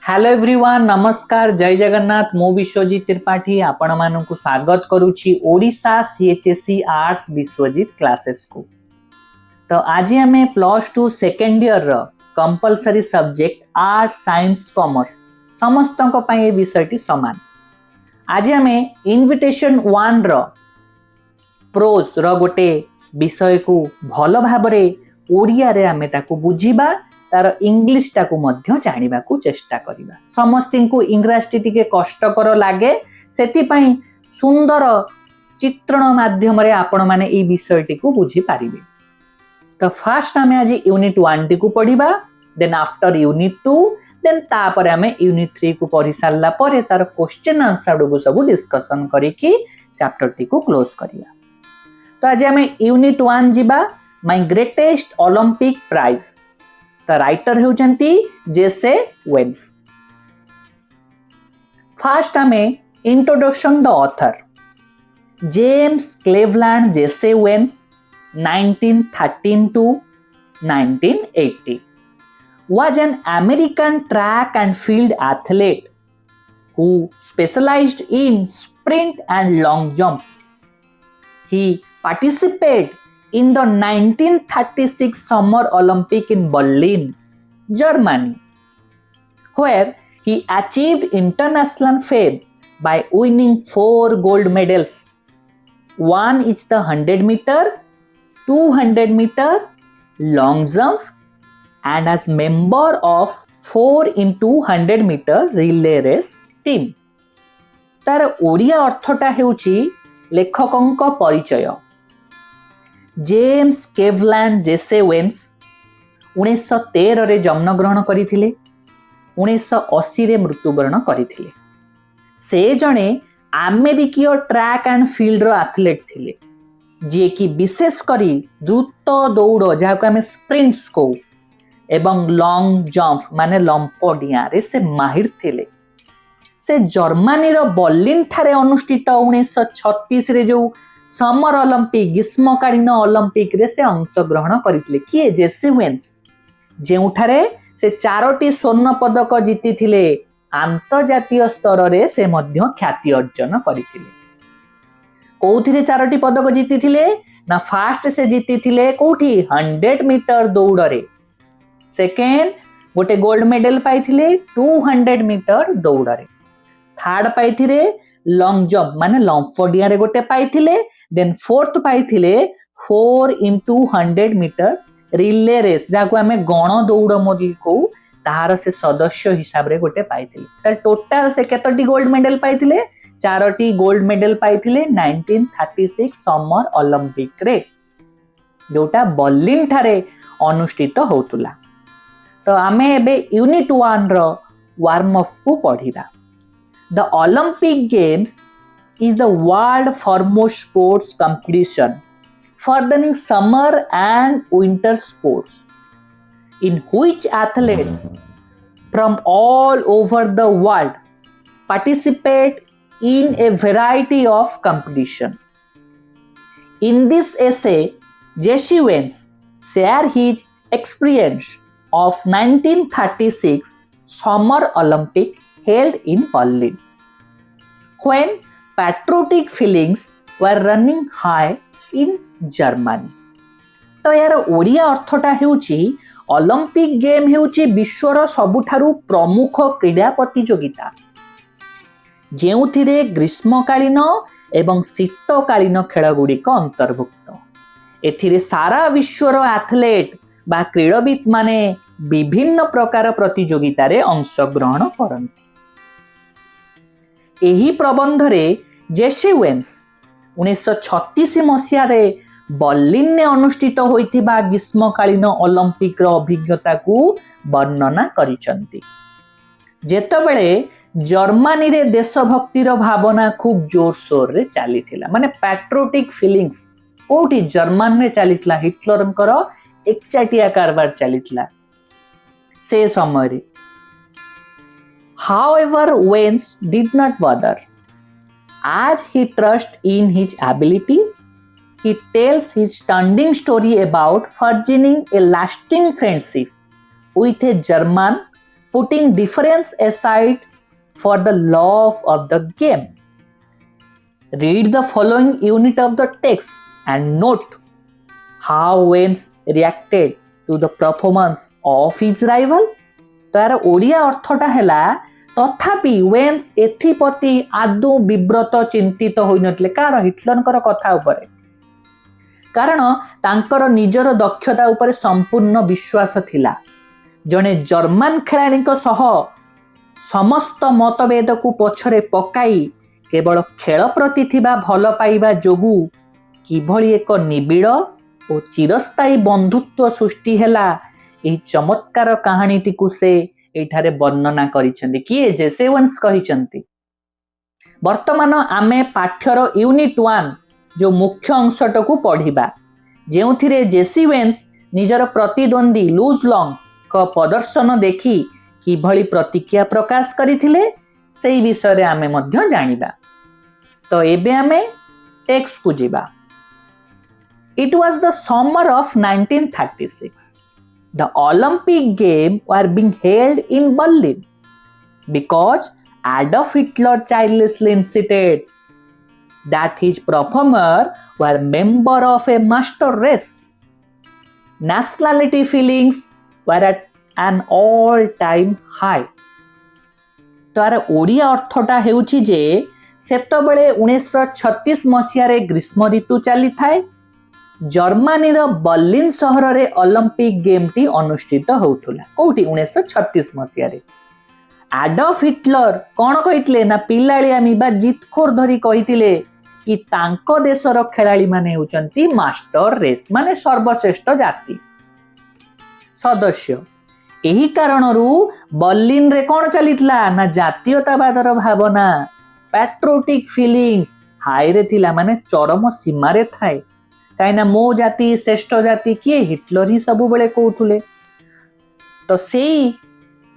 Hello everyone, नमस्कार, जय जगन्नाथ। मो विश्वजित त्रिपाठी आपण मानकु स्वागत करूची Odisha CHSE arts Biswajit classes को। तो आज हमें +2 सेकेंड ईयर रो compulsory subject arts science commerce समस्त को पई विषयटी समान। आज हमें इनविटेशन 1 रो प्रोज रो गोटे विषय को भल भाबरे ओडिया रे हमें ताकू बुझीबा, तार इंग्लिश टाकू मध्य जानिबा को चेष्टा करिबा। समस्तिन को इंग्लिश टिके कष्टकर लागे, सेति पई सुंदर चित्रण माध्यम रे आपण माने ई विषयटी को बुझी पारिबे। तो फर्स्ट हमें आज यूनिट 1 टी को पढिबा, देन आफ्टर यूनिट 2, देन तापर हमें यूनिट 3 को पढि सारला परे तार क्वेश्चन आंसर को सब डिस्कशन करिकि चैप्टर टी को क्लोज करिया। तो आज हमें यूनिट 1 जिबा, my greatest Olympic prize. The writer होचंती जेसे वेन्स। फर्स्ट हमें introduction the author. James Cleveland Jesse Owens 1913 to 1980 was an American track and field athlete who specialized in sprint and long jump. He participated in the 1936 Summer Olympic in Berlin, Germany, where he achieved international fame by winning 4 gold medals. One is the 100 meter, 200 meter, long jump, and as member of 4 into 100 meter relay race team. तार ओडिया अर्थटा हेउची लेखकंक परिचय। James Cleveland Jesse Owens 1913 रे जन्म ग्रहण करिथिले, 1980 रे मृत्युवरण करिथिले। से जणे अमेरिकीय ट्रैक एंड फील्ड रो एथलीट थिले, जे कि विशेष करी द्रुत दौड़ जहाको हमें स्प्रिंट्स को एवं लॉन्ग जंप माने लंपडिया रे से माहिर थिले। से जर्मनी रो बर्लिन ठारे अनुष्ठित 1936 रे जो समर ओलंपिक ग्रीष्मकालीन ओलंपिक रे से अंश ग्रहण करथिले। किए? जेसी वेन्स, जेउठारे से 4टी स्वर्ण पदक जीति थिले। अंतर्जातीय स्तर रे से मध्य ख्याति अर्जन करथिले। कोउथिरे 4टी पदक जीति थिले ना? फर्स्ट से जीति थिले कोउठी 100 मीटर दौड़ रे, सेकेंड गोटे गोल्ड मेडल पाइथिले 200 मीटर दौड़ रे, थर्ड पाइथिले लॉन्ग जंप माने लंपडिया रे गोटे पाइथिले, देन फोर्थ पाइथिले 4 into 100 मीटर रिले रेस जाको हमें गण दौड़ मोदी को तार से सदस्य हिसाब रे गोटे पाइथिले। त टोटल से केतोटी गोल्ड मेडल पाइथिले? 4टी गोल्ड मेडल पाइथिले 1936 समर ओलंपिक रे, जोटा बर्लिन ठारे अनुष्ठित होतुला। तो आमे एबे यूनिट 1 रो वार्म अप को पढिबा। The Olympic Games is the world foremost sports competition furthering summer and winter sports, in which athletes from all over the world participate in a variety of competition. In this essay, Jesse Owens shares his experience of 1936 Summer Olympic held in Berlin, when patriotic feelings were running high in Germany. तो यार Odia अर्थटा हेउची Olympic game हेउची विश्वर सबुठारु प्रमुख क्रीडा प्रतियोगिता, जेउथिरे ग्रीष्मकालीन एवं शीतकालीन खेल गुड़िक अंतर्भुक्त। एथिरे सारा विश्वर एथलेट बा क्रीड़ाविद माने विभिन्न प्रकार प्रतियोगिता रे अंशग्रहण करंती। एही प्रबंध रे जेसी वेन्स 1936 मसीहा रे बर्लिन ने अनुष्ठित होइथिबा ग्रीष्मकालीन ओलंपिक रो अभिज्ञता को वर्णना करिसंती। जेतबेले जर्मनी रे देशभक्ति रो भावना खूब जोर शोर रे चलीथिला, माने पैट्रियोटिक फीलिंग्स कोठी जर्मन रे चलीथिला। हिटलर कर एकचाटिया कारबार चलीथिला से समय रे। However, Owens did not bother. As he trusts in his abilities, he tells his stunning story about forging a lasting friendship with a German putting difference aside for the love of the game. Read the following unit of the text and note how Owens reacted to the performance of his rival. तार ओडिया अर्थटा हैला तथापि veins एथिपति आदौ विव्रत चिंतित होई नथले car हिटलरकर कथा उपरे कारण तांकर निजर दक्षता उपरे संपूर्ण विश्वास थिला। जने जर्मन खेलाड़ी सह समस्त मतभेद को पछरे पकाई केवल खेल प्रति थिबा भल पाइबा जोगु किभली एक निबिड़ और चिरस्थायी बंधुत्व सृष्टि हैला एही चमत्कार कहानीटी को से एठारे वर्णना करिसेंती किए जेसे ओवेन्स कहिसेंती। वर्तमान आमे पाठ्यर यूनिट 1 जो मुख्य अंशट को पढ़िबा जेउथिरे जेसी ओवेन्स निजर प्रतिद्वंदी लुज लॉन्ग को प्रदर्शन देखि किभली प्रतिक्रिया प्रकाश करिथिले सेही विषय रे आमे मध्य जानिबा। तो एबे आमे टेक्स्ट को जिबा। It was the summer of 1936. The Olympic Games were being held in Berlin because Adolf Hitler childishly insisted that his performers were members of a master race. Nationality feelings were at an all-time high. तार ओडिया अर्थटा हेउछि जे सेतबेले 1936 मसियारे ग्रीष्म ऋतु चली थाए। Germany Berlin सहर रे Olympic game T अनुष्ठित होउथुला कोठी 1936 मसियारे। Adolf Hitler कोन कहितले ना पिलाळियामी बा जितखोर धरी कहितले कि तांको देशर खेलाड़ी माने होचंती मास्टर रेस माने सर्वश्रेष्ठ जाति सदस्य। एही कारणरू बर्लिन रे कोन चलितला ना जातीयतावादर भावना पैट्रियोटिक फीलिंग्स हाई रे थिला माने चरम सीमा रे थाए कहीं मो जाति श्रेष्ठ जाति किए हिटलर ही सब बेले कहूले। तो सेई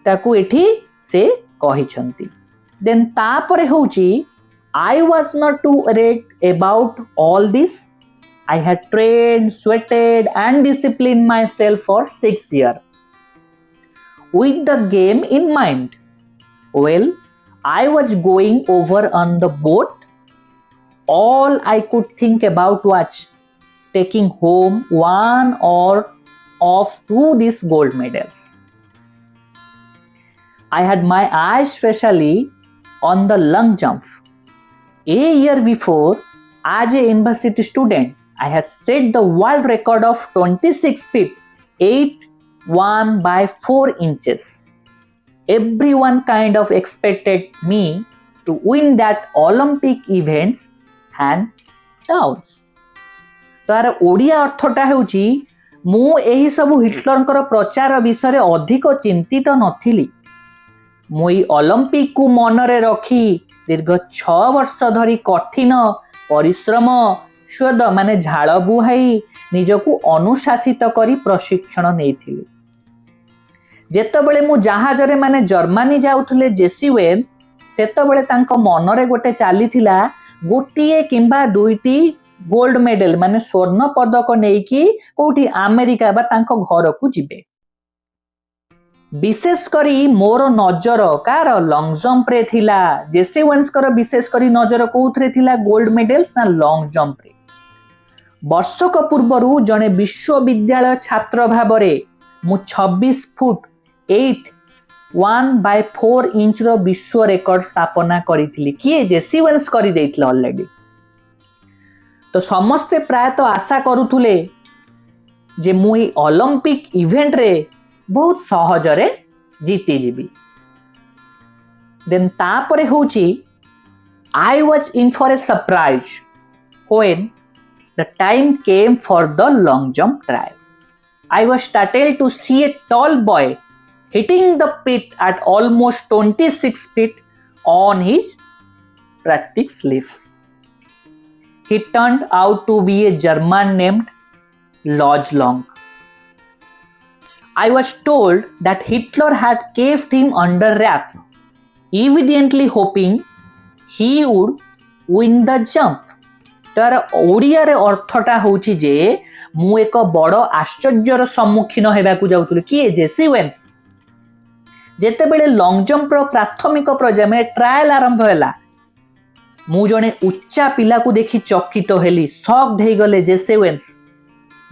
ताकू एठी से कहिसंती। देन तापरे होची I was not too worried about all this. I had trained, sweated and disciplined myself for 6 years with the game in mind. Well, I was going over on the boat. All I could think about was taking home one or of 2 these gold medals. I had my eyes especially on the long jump. A year before, as a university student, I had set the world record of 26 feet 8 by 4 inches. Everyone kind of expected me to win that Olympic events hand downs. तार ओडिया अर्थटा हेउची मु एही सबु हिटलरकर प्रचार विषय अधिक चिंतित नथिली। मुई Olympic को मनरे रखी दीर्घ 6 वर्ष धरी कठिन परिश्रम स्वेद माने झाड़ बुहाई निजकू अनुशासित करी प्रशिक्षण नेइथिली। जेतबेले मु जहाजरे माने जर्मनी जाउथले जेसी ओवेन्स सेतबेले तांको मनरे गोटे चालीथिला गोटिए किंबा 2टी गोल्ड मेडल माने स्वर्ण पदक नेकी कोठी अमेरिका बा तांको घर को जिबे। विशेष करी मोर नजर कार लॉन्ग जंप रे थिला। जेसी ओवेन्स कर विशेष करी नजर कोउथरे थिला गोल्ड मेडल्स ना लॉन्ग जंप रे। वर्षक पूर्वरु जने विश्वविद्यालय छात्र भाबरे मु 26 फुट 8 by 4 इंच रो विश्व रेकॉर्ड स्थापना करिथिली किए जेसी ओवेन्स करि दैथिला ऑलरेडी। तो समस्ते प्राय तो आशा करुथुले जे मुई ओलंपिक इवेंट रे बहुत सहज रे जीती जीबी। देन तापरे होची I was in for a surprise when the time came for the long jump trial. I was startled to see a tall boy hitting the pit at almost 26 feet on his practice lifts. He turned out to be a German named Lodge Long. I was told that Hitler had kept him under wrap, evidently hoping he would win the jump. तार ओडिया रे अर्थटा होची जे मु एक बड़ आश्चर्यर सम्मुखीन हेबाकू जाउतुले किए जेसी Owens जेतेबेले long jump रो प्राथमिक पर्याय में ट्रायल आरंभ हैला मु जने उच्चा पिला को देखि चकित हेली शॉक्ड हे गले जेसे ओवेन्स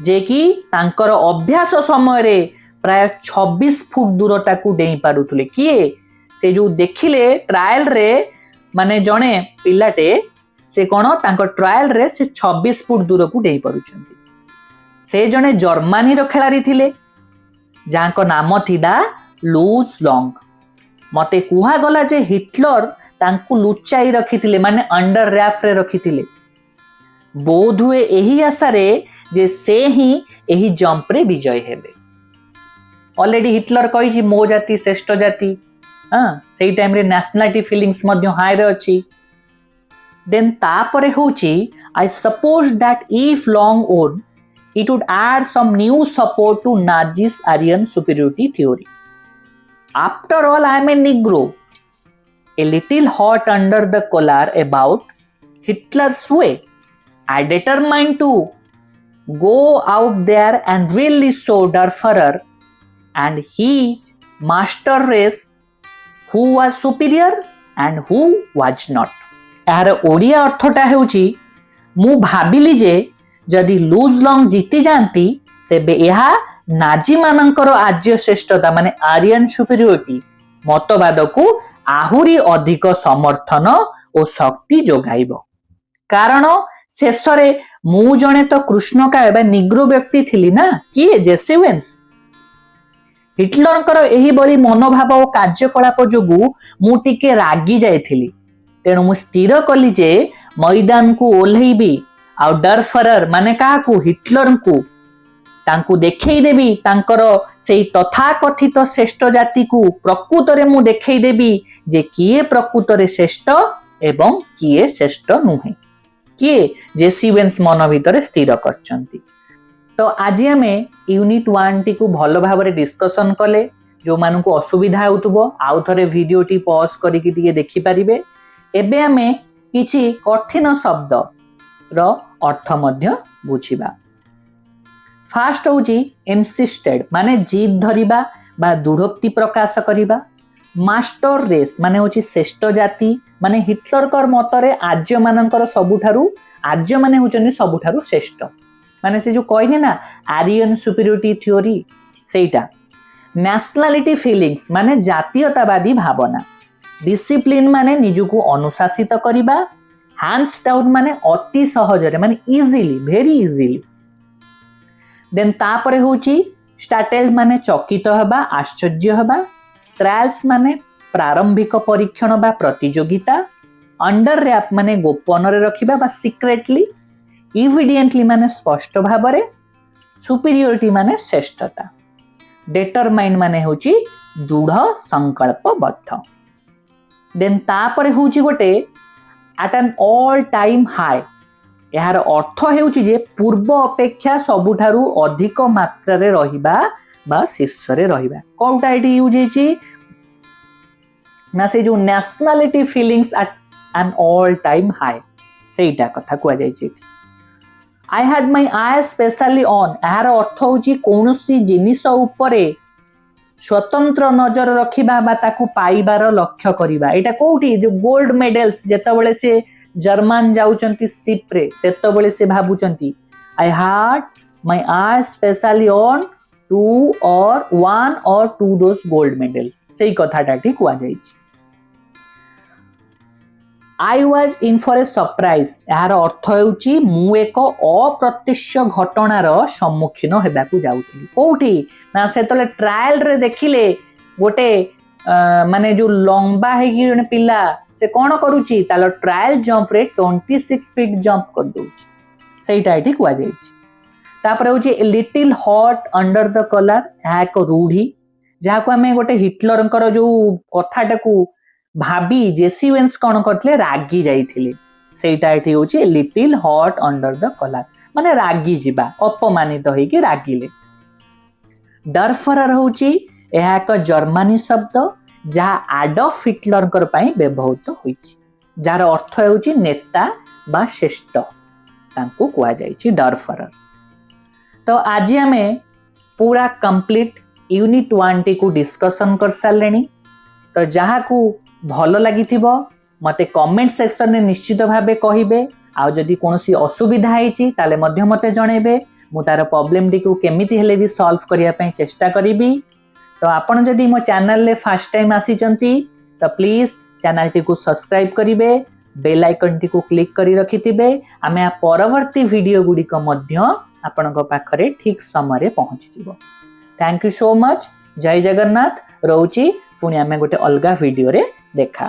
जे कि तांकर अभ्यास समय रे प्राय 26 फुट दूरता को डेई पारुथले किए से जो देखिले ट्रायल रे माने जने पिलाटे से कोन तांकर ट्रायल रे से 26 फुट दूर को डेई पारुछंती से जने जर्मनी रो खिलाड़ी थिले जांको नाम थिदा लूज लॉन्ग मते कुहा गला जे हिटलर तांकु लुचाई रखिथिले माने अंडर रैफ रे रखिथिले बोध हुए एही आशा रे जे से ही एही जंप रे विजय हेबे ऑलरेडी हिटलर कहि मो जाति श्रेष्ठ जाति हां सेही टाइम रे नेशनलिटी फीलिंग्स मध्य हाई रे अछि देन तापरे होची I suppose that if long own it would add some new support to Nazi's Aryan superiority theory. After all, I am a Negro, a little hot under the collar about Hitler's way. I determined to go out there and really show der Führer and his master race who was superior and who was not. यार ओडिया अर्थटा हेउची मु भाबिली जे जदि loose long जीति जाती तेबे यह Nazi मानकर आर्य श्रेष्ठता माने आर्यन सुपीरियोरिटी मतवाद को आहुरी अधिक समर्थन और शक्ति जोगाइब कारण शेष रे मु जने तो कृष्णकाय बा निग्रो व्यक्ति थिली ना किए जेसी ओवेन्स हिटलरकर एही बली मनोभाव और कार्यकलाप जोगु मु टिके रागी जाइथिली तेणु मु स्थिर कली जे मैदान को ओल्हेइबी आ डर फरर माने काकू हिटलर को तांकू देखई देबी तांकर सेही तथाकथित श्रेष्ठ जाति को प्रकृत रे मु देखई देबी जे किए प्रकृत रे श्रेष्ठ एवं किए श्रेष्ठ नुहे किए जेसी ओवेन्स मन भीतर स्थिर करचंती तो आज आमे यूनिट 1 टी को भलो भाबरे डिस्कशन कले जो मानू को असुविधा होतबो आउ थरे वीडियो टी पॉज करिकि टिके देखि परिबे एबे आमे किछि कठिन शब्द रो अर्थ मध्य बुझिबा फास्ट होची इंसिस्टेड माने जिद धरिबा बा दृढ़ोक्ति प्रकाश करिबा मास्टर रेस माने होची श्रेष्ठ जाति माने हिटलर कर मतरे आर्य मानकर सबुठारु आर्य माने होचनी सबुठारु श्रेष्ठ माने से जो कहने ना आर्यन सुपीरियोरिटी थ्योरी सेटा नेशनलिटी फीलिंग्स माने जातीयतावादी भावना डिसिप्लिन माने निजुको अनुशासित करिबा हैंड्स डाउन माने अति सहजरे माने इजीली वेरी इजीली देन तापरे होची स्टार्टेल्ड माने चकित हबा आश्चर्य हबा ट्रायल्स माने प्रारंभिक परीक्षण बा प्रतियोगिता अंडर रैप माने गोपन रे रखिबा बा सीक्रेटली इविडेंटली माने स्पष्ट भाबरे सुपीरियोरिटी माने श्रेष्ठता डिटरमाइन माने होची दृढ़ संकल्पबद्ध देन तापरे होची गोटे at an all time high यार अर्थ हेउची जे पूर्व अपेक्षा सबुठारु अधिक मात्रा रे रहिबा बा शीर्ष रे रहिबा कोनटा एटी यूज हेची ना से जो nationality feelings at an all time high सेटा कथा कुआ जाय छी I had my eye specially on यार अर्थ होची कोनोसी जिनिस उपरे स्वतंत्र नजर रखिबा बा ताकू पाइबार लक्ष्य करिबा एटा कोठी जो गोल्ड मेडल्स जेतबेले से जर्मन जाउचंती शिप रे सेतबेले से भाबुचंती I had my eye specially on 2 और 1 और 2 दोस गोल्ड मेडल सेही कथाटा ठीक हुआ जाई छी I was in for a surprise यार अर्थ हेउची मु एक अप्रत्यक्ष घटनार सम्मुखीन हेबाकू जाउथली कोठी ना सेतले ट्रायल रे देखिले गोटे माने जो लंबा है कि जने पिला से कोन करूची तालो ट्रायल जंप रे 26 फीट जंप कर दोची सेटा ठीक हुआ जाई छी तापर होची little hot under the colour या एक रूढ़ी जहा को हमें गोटे हिटलरकर जो कथाटा को भाभी जेसी ओवेन्स कौन करथिले रागी जाइथिले सेटा एठी होची little hot under the colour माने रागी जिबा अपमानित होई कि रागिले डरफरर होची एहा एक जर्मनी शब्द जहा एडॉल्फ हिटलर कर पई व्यवहृत होईची जार अर्थ होची नेता बा श्रेष्ठ तांको कुआ जाईची डरफरर तो आज हमें पूरा कंप्लीट यूनिट 1 टी को डिस्कशन कर सारे। तो जहाँ को भल लगी मते कमेंट सेक्शन में निश्चित भावे कहिबे। आ जदि कोनोसी असुविधा होईची ताले मध्य मते जणेबे। मु तार प्रॉब्लम टी को केमिति हेले भी सॉल्व करिया पई चेष्टा करिबी। तो आपण जदि मो चैनल ले फर्स्ट टाइम आसीचंती तो प्लीज चैनल टी को सब्सक्राइब करिवे, बेल आइकन टी को क्लिक करी रखिथिबे। आमे परवर्ती वीडियो गुडी को मध्य आपनक पाखरे ठीक समय रे पहुंची जिवो। Thank you so much. जय जगन्नाथ। रहउची पुणी आमे गोटे अलगा वीडियो रे देखा।